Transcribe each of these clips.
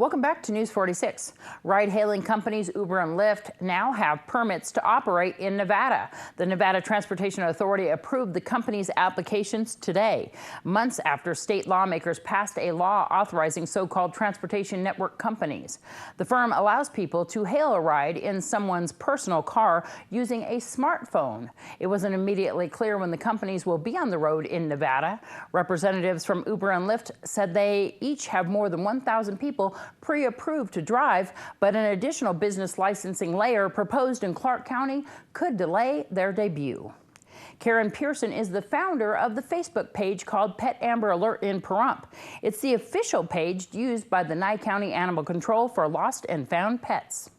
Welcome back to News 46. Ride-hailing companies Uber and Lyft now have permits to operate in Nevada. The Nevada Transportation Authority approved the company's applications today, months after state lawmakers passed a law authorizing so-called transportation network companies. The firm allows people to hail a ride in someone's personal car using a smartphone. It wasn't immediately clear when the companies will be on the road in Nevada. Representatives from Uber and Lyft said they each have more than 1,000 people pre-approved to drive, but an additional business licensing layer proposed in Clark County could delay their debut. Karen Pearson is the founder of the Facebook page called Pet Amber Alert in Pahrump. It's the official page used by the Nye County Animal Control for lost and found pets.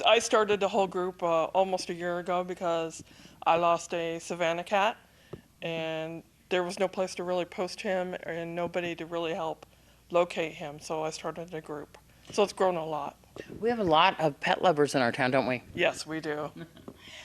I started the whole group almost a year ago because I lost a Savannah cat, and there was no place to really post him and nobody to really help locate him, so I started a group. So it's grown a lot. We have a lot of pet lovers in our town, don't we? Yes, we do.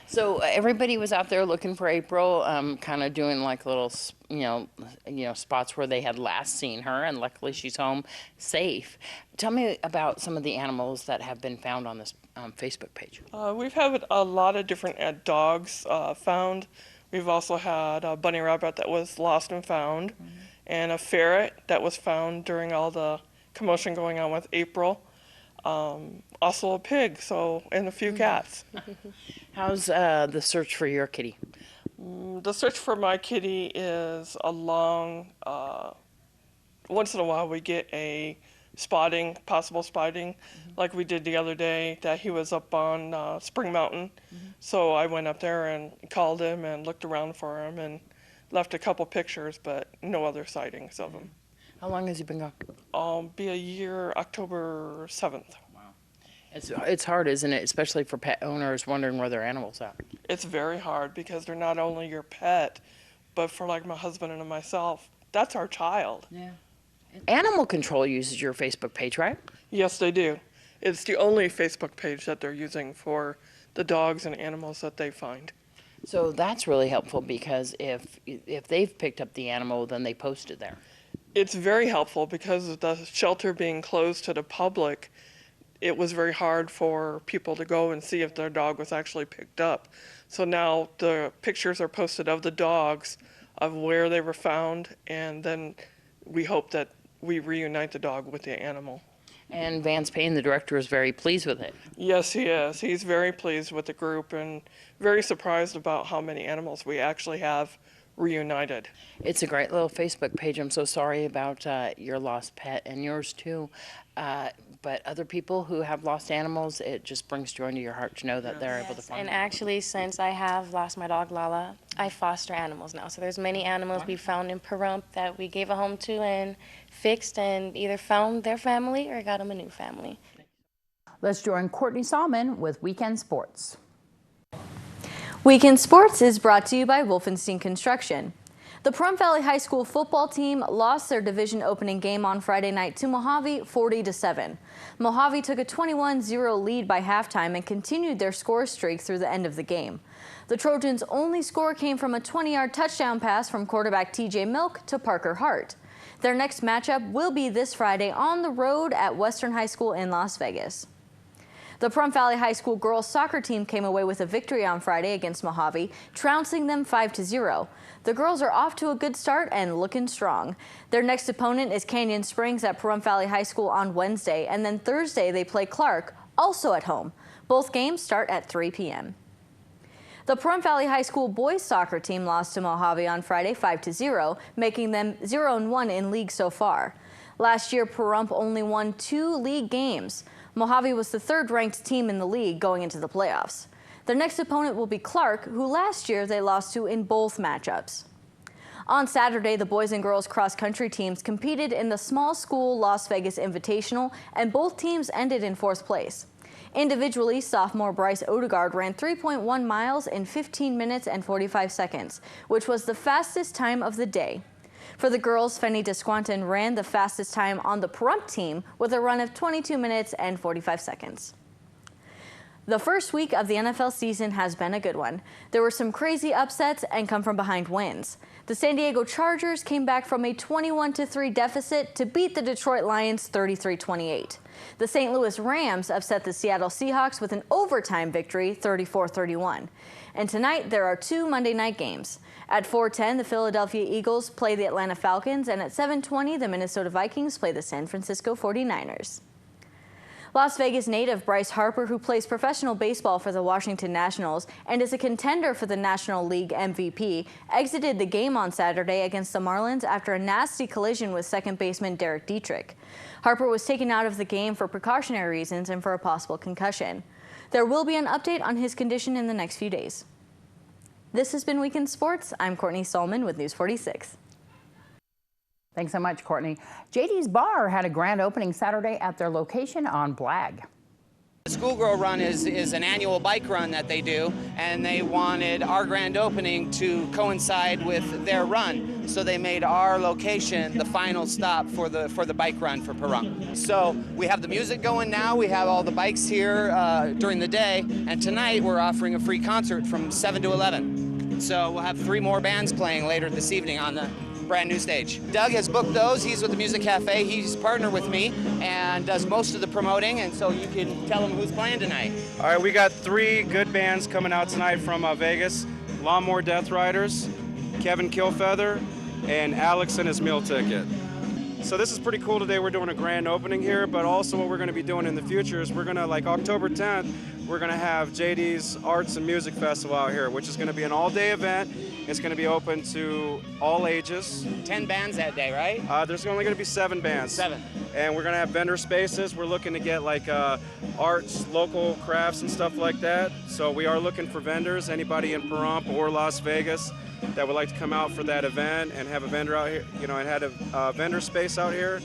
So everybody was out there looking for April, kind of doing like little, spots where they had last seen her, and luckily she's home safe. Tell me about some of the animals that have been found on this Facebook page. We've had a lot of different dogs found. We've also had a bunny rabbit that was lost and found, and a ferret that was found during all the commotion going on with April. Also a pig, and a few cats. How's the search for your kitty? The search for my kitty is a long, once in a while we get a possible spotting, like we did the other day that he was up on Spring Mountain. So I went up there and called him and looked around for him and left a couple pictures, but no other sightings of him. How long has he been gone? Be a year, October 7th. Wow. It's hard, isn't it? Especially for pet owners wondering where their animals are. It's very hard because they're not only your pet, but for like my husband and myself, that's our child. Yeah. Animal Control uses your Facebook page, right? Yes, they do. It's the only Facebook page that they're using for the dogs and animals that they find. So that's really helpful because if they've picked up the animal, then they post it there. It's very helpful because of the shelter being closed to the public. It was very hard for people to go and see if their dog was actually picked up. So now the pictures are posted of the dogs, of where they were found, and then we hope that we reunite the dog with the animal. And Vance Payne, the director, is very pleased with it. Yes, he is. He's very pleased with the group and very surprised about how many animals we actually have reunited. It's a great little Facebook page. I'm so sorry about your lost pet and yours too. But other people who have lost animals, it just brings joy to your heart to know that they're able to find and them. actually, since I have lost my dog Lala, I foster animals now. So there's many animals we found in Pahrump that we gave a home to and fixed and either found their family or got them a new family. Let's join Courtney Salmon with Weekend Sports. Weekend Sports is brought to you by Wolfenstein Construction. The Pahrump Valley High School football team lost their division opening game on Friday night to Mojave 40-7. Mojave took a 21-0 lead by halftime and continued their score streak through the end of the game. The Trojans' only score came from a 20-yard touchdown pass from quarterback TJ Milk to Parker Hart. Their next matchup will be this Friday on the road at Western High School in Las Vegas. The Pahrump Valley High School girls soccer team came away with a victory on Friday against Mojave, trouncing them 5-0. The girls are off to a good start and looking strong. Their next opponent is Canyon Springs at Pahrump Valley High School on Wednesday, and then Thursday they play Clark, also at home. Both games start at 3 p.m. The Pahrump Valley High School boys soccer team lost to Mojave on Friday 5-0, making them 0-1 in league so far. Last year, Pahrump only won 2 league games. Mojave was the third-ranked team in the league going into the playoffs. Their next opponent will be Clark, who last year they lost to in both matchups. On Saturday, the boys and girls cross-country teams competed in the Small School Las Vegas Invitational, and both teams ended in 4th place. Individually, sophomore Bryce Odegaard ran 3.1 miles in 15 minutes and 45 seconds, which was the fastest time of the day. For the girls, Fenny Desquanton ran the fastest time on the Pahrump team with a run of 22 minutes and 45 seconds. The first week of the NFL season has been a good one. There were some crazy upsets and come from behind wins. The San Diego Chargers came back from a 21-3 deficit to beat the Detroit Lions 33-28. The St. Louis Rams upset the Seattle Seahawks with an overtime victory 34-31. And tonight there are two Monday night games. At 4:10, the Philadelphia Eagles play the Atlanta Falcons, and at 7:20, the Minnesota Vikings play the San Francisco 49ers. Las Vegas native Bryce Harper, who plays professional baseball for the Washington Nationals and is a contender for the National League MVP, exited the game on Saturday against the Marlins after a nasty collision with second baseman Derek Dietrich. Harper was taken out of the game for precautionary reasons and for a possible concussion. There will be an update on his condition in the next few days. This has been Weekend Sports. I'm Courtney Salmon with News 46. Thanks so much, Courtney. JD's Bar had a grand opening Saturday at their location on Blag. The Schoolgirl Run is an annual bike run that they do, and they wanted our grand opening to coincide with their run. So they made our location the final stop for the bike run for Pahrump. So we have the music going now. We have all the bikes here during the day, and tonight we're offering a free concert from 7 to 11. So we'll have 3 more bands playing later this evening on the brand new stage. Doug has booked those. He's with the Music Cafe. He's partnered with me and does most of the promoting, and so you can tell him who's playing tonight. All right, we got 3 good bands coming out tonight from Vegas. Lawnmower Death Riders, Kevin Killfeather, and Alex and his meal ticket. So this is pretty cool today. We're doing a grand opening here, but also what we're going to be doing in the future is we're going to, like October 10th, we're going to have JD's Arts and Music Festival out here, which is going to be an all-day event. It's going to be open to all ages. 10 bands that day, right? There's only going to be 7 bands. 7. And we're going to have vendor spaces. We're looking to get like arts, local crafts and stuff like that. So we are looking for vendors, anybody in Pahrump or Las Vegas that would like to come out for that event and have a vendor out here, and had a vendor space out here.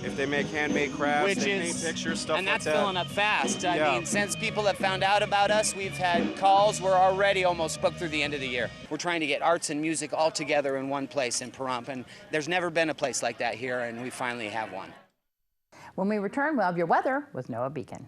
If they make handmade crafts, they paint pictures, stuff like that. And that's filling up fast. I Yeah. mean, since people have found out about us, we've had calls. We're already almost booked through the end of the year. We're trying to get arts and music all together in one place in Pahrump, and there's never been a place like that here, and we finally have one. When we return, we'll have your weather with Noah Beacon.